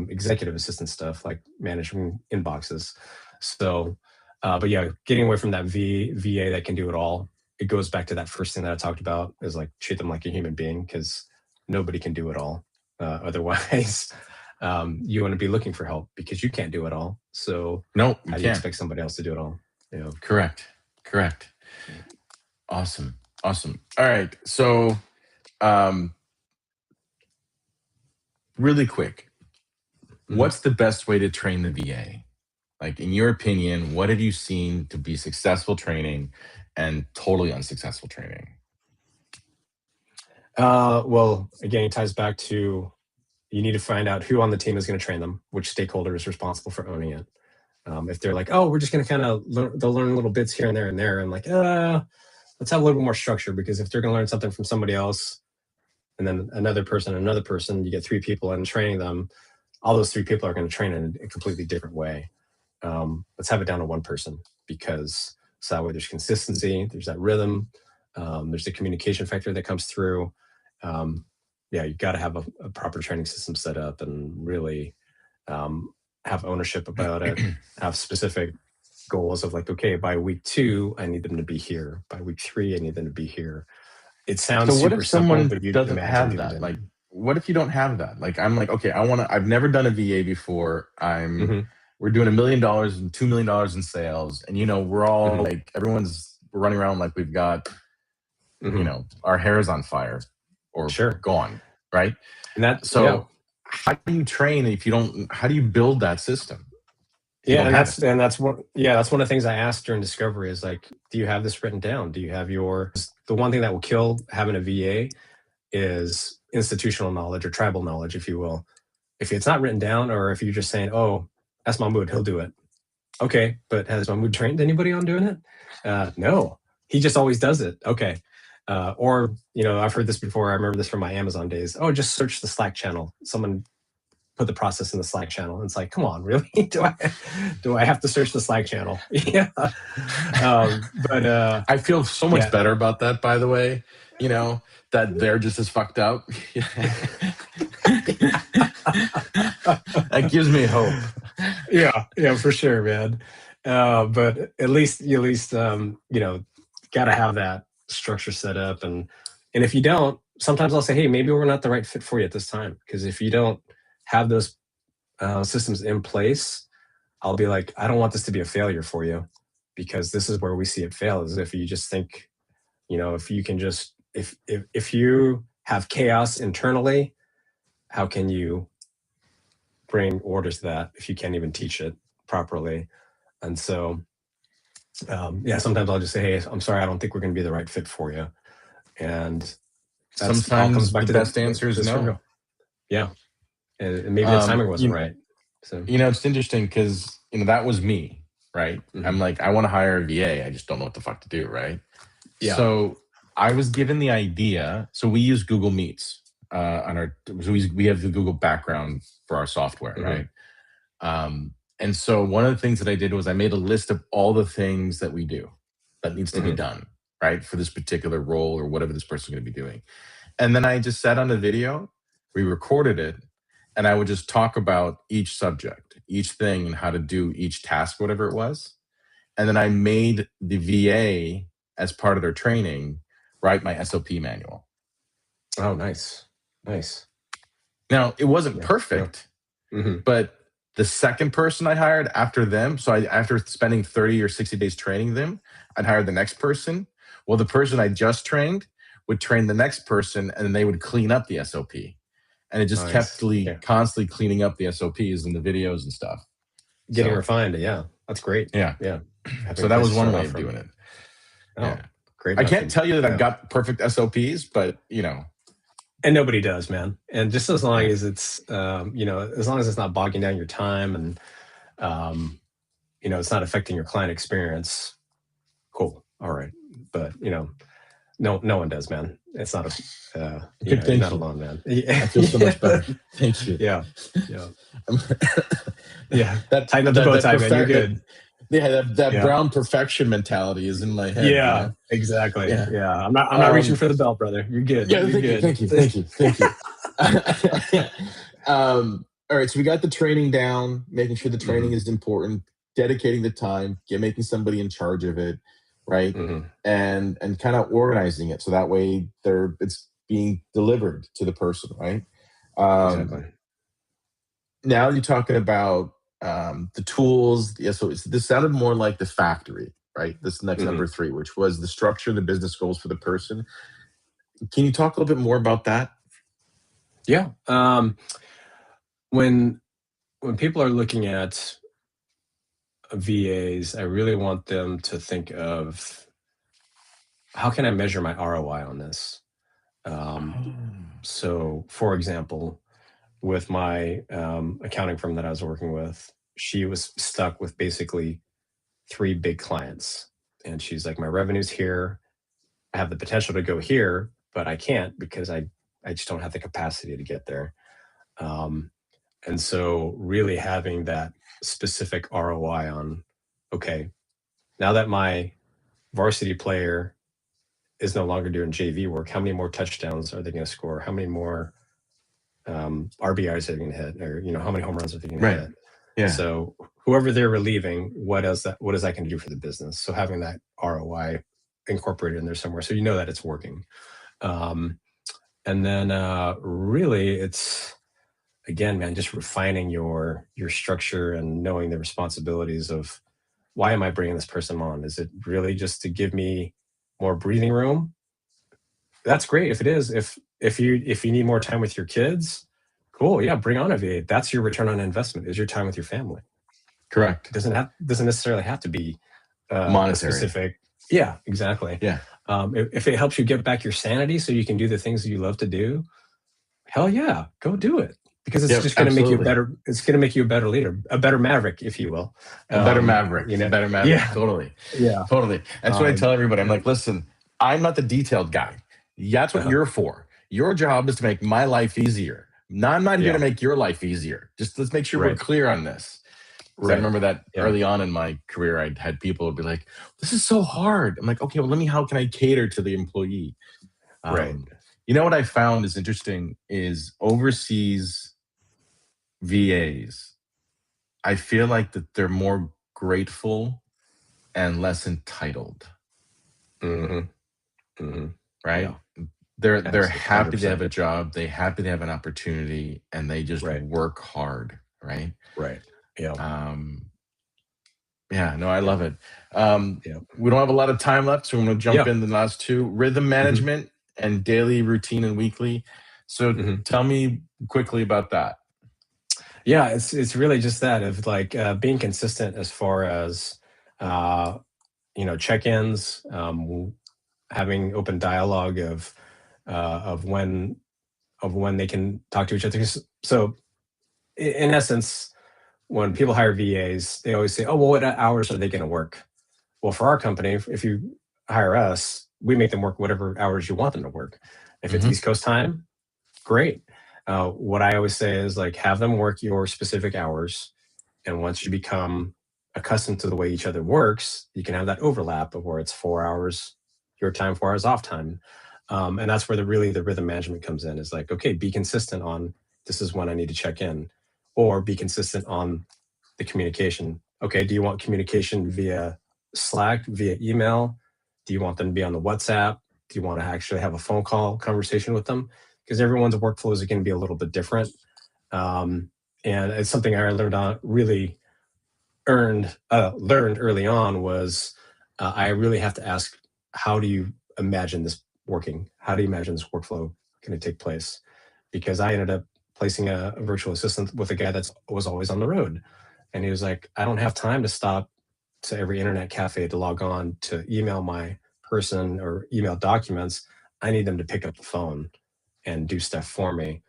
executive assistant stuff like managing inboxes. So, but yeah, getting away from that VA that can do it all. It goes back to that first thing that I talked about is like treat them like a human being because nobody can do it all. Otherwise, you want to be looking for help because you can't do it all. So No, you how do you can't. expect somebody else to do it all? Yeah. Correct. Correct. Awesome. Awesome. All right. So, um, really quick, Mhm. what's the best way to train the VA? Like, in your opinion, what have you seen to be successful training and totally unsuccessful training? Well, again, it ties back to you need to find out who on the team is going to train them, which stakeholder is responsible for owning it. If they're like, oh, we're just going to kind of they'll learn little bits here and there and there, and like, let's have a little bit more structure because if they're going to learn something from somebody else, and then another person, you get 3 people and training them, all those 3 people are going to train in a completely different way. Let's have it down to one person because so that way there's consistency, there's that rhythm, there's the communication factor that comes through. Um, yeah, you got to have a proper training system set up and really um, have ownership about it, have specific goals of like, okay, by week 2, I need them to be here. By week 3, I need them to be here. It So sounds what super if simple, someone but you'd doesn't imagine have people that? Like, didn't. what if you don't have that? Like, I'm like, okay, I've never done a VA before. Hmm. We're doing $1 million and $2 million in sales. And, we're all Hmm. like, everyone's running around like we've got, Hmm. our hair is on fire or Sure. gone. Right. And that, yeah. So how do you train if you don't, how do you build that system if you Yeah, don't and have it? that's one of the things I asked during discovery is like, do you have this written down? Do you have the one thing that will kill having a VA is institutional knowledge or tribal knowledge, if you will. If it's not written down, or if you're just saying, "Oh, that's Mahmoud, he'll do it." Okay, but has Mahmoud trained anybody on doing it? No, he just always does it. Okay, Or, you know, I've heard this before. I remember this from my Amazon days. Oh, just search the Slack channel. Someone put the process in the Slack channel. And it's like, come on, really? do I have to search the Slack channel? Yeah. But I feel so much yeah. better about that, by the way. You know, that they're just as fucked up. That gives me hope. Yeah, for sure, man. But at least you know, got to have that structure set up. And if you don't, sometimes I'll say, hey, maybe we're not the right fit for you at this time. Because if you don't have those systems in place, I'll be like, I don't want this to be a failure for you, because this is where we see it fail, is if you just think, you know, if you can just, if you have chaos internally, how can you bring order to that if you can't even teach it properly? And so, yeah, sometimes I'll just say, hey, I'm sorry, I don't think we're going to be the right fit for you. And that's all Sometimes comes back the to best answer is no. struggle. Yeah. And maybe the timing wasn't right. So, You know, it's interesting because, you know, that was me, right? Mhm. I'm like, I want to hire a VA. I just don't know what the fuck to do, right? Yeah. So I was given the idea. So we use Google Meets on our, so we have the Google background for our software, Mhm. right? And so one of the things that I did was I made a list of all the things that we do that needs to be Mhm. done, right? For this particular role or whatever this person's going to be doing. And then I just sat on the video, we recorded it, and I would just talk about each subject, each thing, and how to do each task, whatever it was. And then I made the VA, as part of their training, write my SOP manual. Oh, nice. Nice. Now, it wasn't Yeah. perfect, Mhm. but the second person I hired after them, so after spending 30 or 60 days training them, I'd hire the next person. Well, the person I just trained would train the next person, and then they would clean up the SOP. And it just Nice. kept Yeah. constantly cleaning up the SOPs and the videos and stuff. Getting So, refined. Yeah. That's great. yeah. Yeah. So that was one way of doing it. Oh, Yeah. great. I can't method. tell you that Yeah. I've got perfect SOPs, but, you know. And nobody does, man. And just as long Yeah. as it's, you know, as long as it's not bogging down your time and, you know, it's not affecting your client experience, cool. All right. But, you know, no one does, man. It's not a, you know, you're not alone, man. I feel so much better. Thank you. Yeah. Yeah. That Tighten up the bow tie, man. You're good. Yeah, that Yeah. brown perfection mentality is in my head. Yeah, you know? exactly. Yeah. Yeah. I'm not reaching for the belt, brother. You're good. Yeah, You're thank you. All right, so we got the training down, making sure the training is important, dedicating the time, making somebody in charge of it, right? Mhm. And kind of organizing it so that way it's being delivered to the person, right? Exactly. Now you're talking about the tools. Yeah, so this sounded more like the factory, right? This next number 3, which was the structure, the business goals for the person. Can you talk a little bit more about that? Yeah. When people are looking at VAs, I really want them to think of, how can I measure my ROI on this? So, for example, with my accounting firm that I was working with, she was stuck with basically 3 big clients. And she's like, my revenue's here. I have the potential to go here, but I can't because I just don't have the capacity to get there. And so really having that specific ROI on, okay, now that my varsity player is no longer doing JV work, how many more touchdowns are they going to score? How many more RBIs are they going to hit? Or, you know, how many home runs are they going to hit? Yeah. So whoever they're relieving, what is that going to do for the business? So having that ROI incorporated in there somewhere, so you know that it's working. And then really it's, again, man, just refining your structure and knowing the responsibilities of, why am I bringing this person on? Is it really just to give me more breathing room? That's great if it is. If you need more time with your kids, cool. Yeah, bring on a VA. That's your return on investment, is your time with your family. Correct. It doesn't necessarily have to be monetary. Specific. Yeah, exactly. Yeah. If it helps you get back your sanity so you can do the things that you love to do, hell yeah, go do it. Because it's just going to make you a better. It's going to make you a better leader, a better maverick, if you will. A better maverick. You know? Better maverick. Yeah. Totally. Yeah. Totally. That's what I tell everybody. I'm like, listen, I'm not the detailed guy. That's what Uh-huh. you're for. Your job is to make my life easier. No, I'm not here to Yeah. make your life easier. Just let's make sure we're Right. clear on this. Because I Right. remember that Yeah. early on in my career, I'd had people be like, "This is so hard." I'm like, "Okay, well, how can I cater to the employee?" Right. Um, what I found is interesting is overseas VAs. I feel like that they're more grateful and less entitled, Mhm. Mhm. right? Yeah. They're Absolutely. happy they have 100%. a job, they happy they have an opportunity, and they just Right. work hard, right? Right. Yeah. Um, yeah, no, I Yeah. love it. Yeah. We don't have a lot of time left, so I'm going to jump Yeah. in the last two: rhythm Mhm. management and daily routine and weekly. So Mhm. tell me quickly about that. Yeah, it's really just that of like being consistent as far as uh, check-ins, having open dialogue of when they can talk to each other. So in essence, when people hire VAs, they always say, "Oh, well, what hours are they going to work?" Well, for our company, if you hire us, we make them work whatever hours you want them to work. If it's Hmm. East Coast time, great. What I always say is like have them work your specific hours, and once you become accustomed to the way each other works, you can have that overlap of where it's 4 hours your time, 4 hours off time, and that's where the rhythm management comes in. Is like okay, be consistent on this is when I need to check in, or be consistent on the communication. Okay, do you want communication via Slack, via email? Do you want them to be on the WhatsApp? Do you want to actually have a phone call conversation with them? Because everyone's workflows are going to be a little bit different. Um, and it's something I learned on really learned early on was I really have to ask, how do you imagine this working? How do you imagine this workflow going to take place? Because I ended up placing a virtual assistant with a guy that was always on the road, and he was like, I don't have time to stop to every internet cafe to log on to email my person or email documents. I need them to pick up the phone and do stuff for me.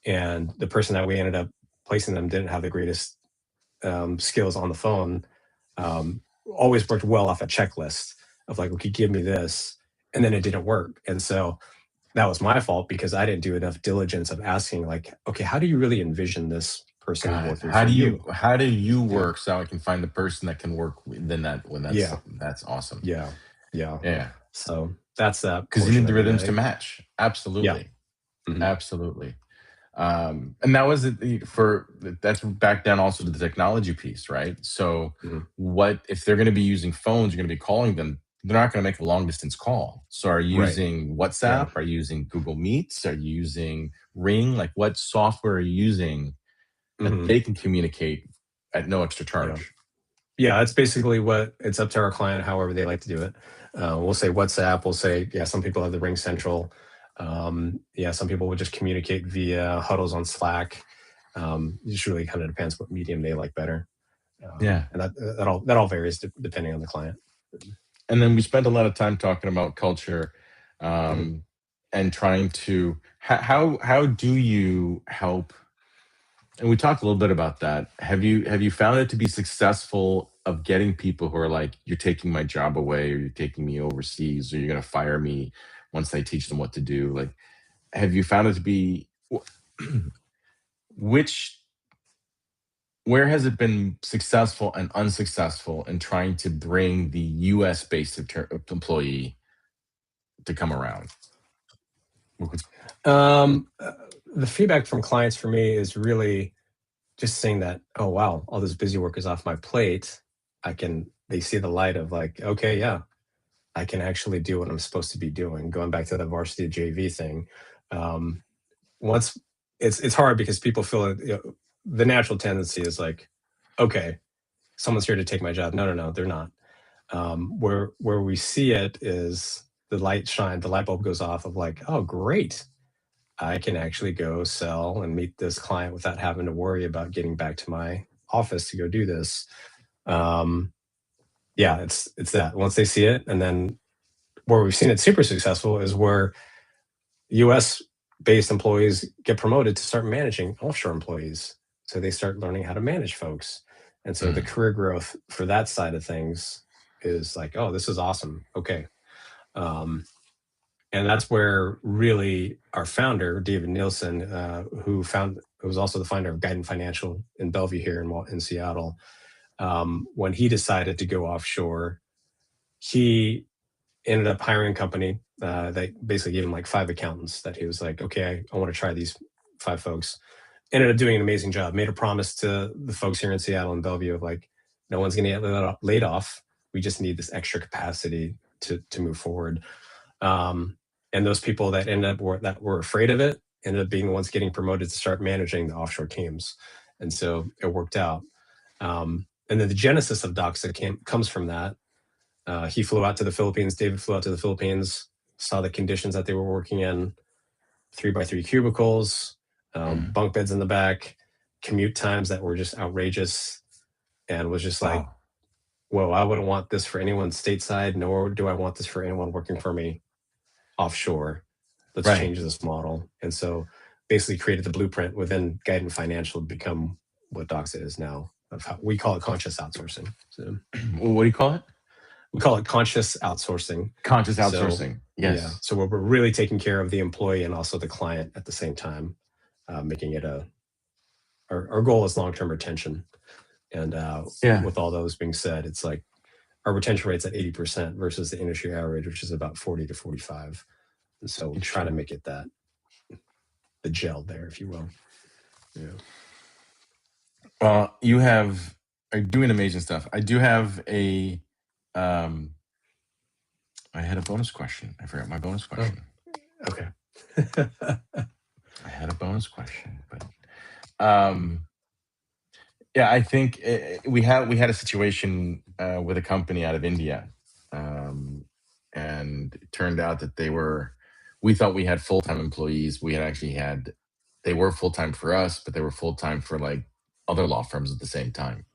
And the person that we ended up placing them didn't have the greatest skills on the phone. Always worked well off a checklist of like, okay, give me this, and then it didn't work. And so that was my fault because I didn't do enough diligence of asking, like, okay, how do you really envision this person God, working for you? how do you Yeah, work so I can find the person that can work within that when yeah, that's awesome. yeah, yeah. Yeah. So that's that Because you portion need the of it. rhythms to match. Yeah. Absolutely. Mhm. Absolutely. And that was that's back down also to the technology piece, right? So Mhm. what if they're going to be using phones, you're going to be calling them, they're not going to make a long distance call. So are you Right. using Yeah. WhatsApp? Are you using Google Meets? Are you using Ring? Like what software are you using that Mhm. they can communicate at no extra Yeah. charge? Yeah, that's basically what it's up to our client, however they like to do it. We'll say WhatsApp. We'll say, yeah, some people have the Ring Central. Yeah, some people would just communicate via huddles on Slack. It just really kind of depends what medium they like better, Yeah. and that all varies depending on the client. And then we spent a lot of time talking about culture, Mhm. um, and trying to how do you help, and we talked a little bit about that. Have you found it to be successful of getting people who are like, you're taking my job away, or you're taking me overseas, or you're going to fire me once I teach them what to do? Like, have you found it to be which where has it been successful and unsuccessful in trying to bring the U.S. based employee to come around? Um, uh, the feedback from clients for me is really just saying that, oh wow, all this busy work is off my plate. They see the light of like, okay, yeah, I can actually do what I'm supposed to be doing. Going back to the varsity JV thing, um, once it's hard because people feel the natural tendency is like, okay, someone's here to take my job. No, no, no, they're not. Where we see it is the light bulb goes off of like, oh great, I can actually go sell and meet this client without having to worry about getting back to my office to go do this. Um, yeah, it's that once they see it, and then where we've seen it super successful is where US based employees get promoted to start managing offshore employees. So they start learning how to manage folks. And so the Mm. career growth for that side of things is like, oh, this is awesome. Okay. Um, And that's where really our founder, David Nielsen, who was also the founder of Guidant Financial in Bellevue here in Seattle, when he decided to go offshore, he ended up hiring a company that basically gave him like 5 accountants that he was like, okay, I want to try these 5 folks. Ended up doing an amazing job. Made a promise to the folks here in Seattle and Bellevue of like, no one's going to get laid off. We just need this extra capacity to move forward. And those people that were afraid of it ended up being the ones getting promoted to start managing the offshore teams. And so it worked out. And then the genesis of Doxa comes from that. He flew out to the Philippines. David flew out to the Philippines, saw the conditions that they were working in, 3x3 cubicles, bunk beds in the back, commute times that were just outrageous, and was just like, whoa, I wouldn't want this for anyone stateside, nor do I want this for anyone working for me offshore. Let's change this model. And so basically created the blueprint within Guidant Financial to become what Doxa is now. We call it conscious outsourcing. So, what do you call it? We call it conscious outsourcing. Conscious outsourcing. Yes. Yeah. So we're really taking care of the employee and also the client at the same time, making it our goal is long-term retention. And with all those being said, it's like our retention rate's at 80% versus the industry average, which is about 40 to 45. And so we try to make it the gel there, if you will. Yeah. You are doing amazing stuff. I do have I had a bonus question. I forgot my bonus question. Oh, okay. I had a bonus question, but yeah, I think we had a situation with a company out of India, and it turned out that we thought we had full-time employees. They were full-time for us, but they were full-time for like other law firms at the same time.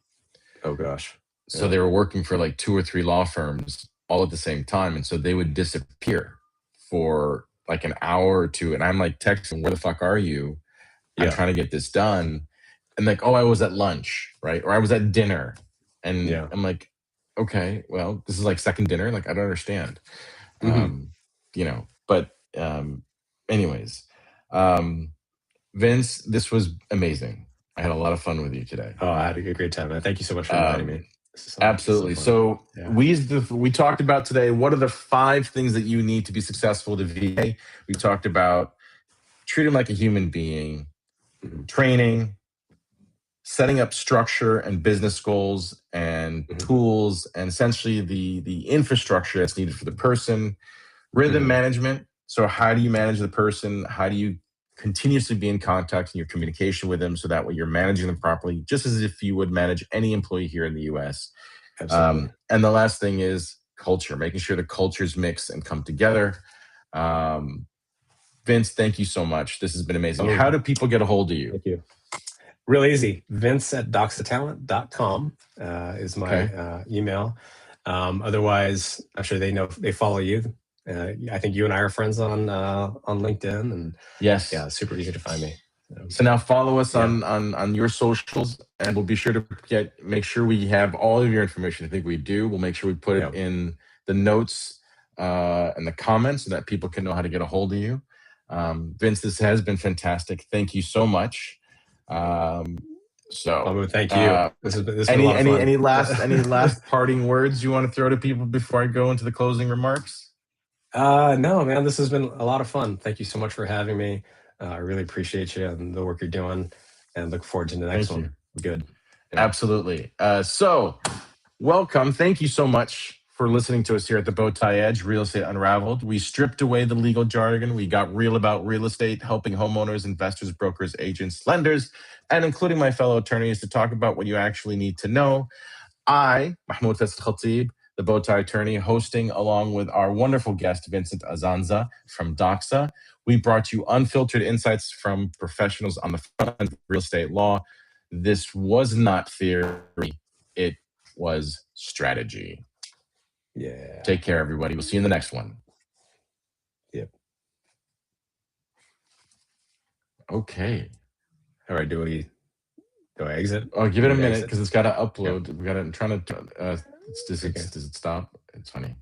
Oh gosh. So they were working for like 2 or 3 law firms all at the same time. And so they would disappear for like an hour or 2. And I'm like texting, where the fuck are you? I'm trying to get this done. And like, oh, I was at lunch, right? Or I was at dinner. And I'm like, okay, well, this is like second dinner. Like, I don't understand. But anyways, Vince, this was amazing. I had a lot of fun with you today. Oh, I had a great time, man. Thank you so much for inviting me. Absolutely. So we talked about today, what are the 5 things that you need to be successful to VA? We talked about treating like a human being, training, setting up structure and business goals and tools, and essentially the infrastructure that's needed for the person, rhythm management. So how do you manage the person? How do you continuously be in contact in your communication with them so that way you're managing them properly, just as if you would manage any employee here in the US. And the last thing is culture, making sure the cultures mix and come together. Vince, thank you so much. This has been amazing. How do people get a hold of you? Thank you. Real easy. Vince@doxatalent.com is my email. Otherwise, I'm sure they follow you. I think you and I are friends on LinkedIn, and super easy to find me. So now follow us on your socials, and we'll be sure to make sure we have all of your information. I think we do. We'll make sure we put it in the notes and the comments so that people can know how to get a hold of you. Vince, this has been fantastic. Thank you so much. Thank you. This has been a lot of fun. any last parting words you want to throw to people before I go into the closing remarks? No, man, this has been a lot of fun. Thank you so much for having me. I really appreciate you and the work you're doing, and look forward to the next one. Good. Yeah. Absolutely. So welcome. Thank you so much for listening to us here at the Bowtie Edge, Real Estate Unraveled. We stripped away the legal jargon. We got real about real estate, helping homeowners, investors, brokers, agents, lenders, and including my fellow attorneys to talk about what you actually need to know. I, Mahmoud Faisal Khatib, the Bowtie attorney, hosting along with our wonderful guest, Vincent Azanza from Doxa. We brought you unfiltered insights from professionals on the front end of real estate law. This was not theory. It was strategy. Yeah. Take care, everybody. We'll see you in the next one. Yep. Okay. All right. Do I exit? Oh, give it a minute because it's got to upload. We got to. I'm trying to. Does it stop? It's funny.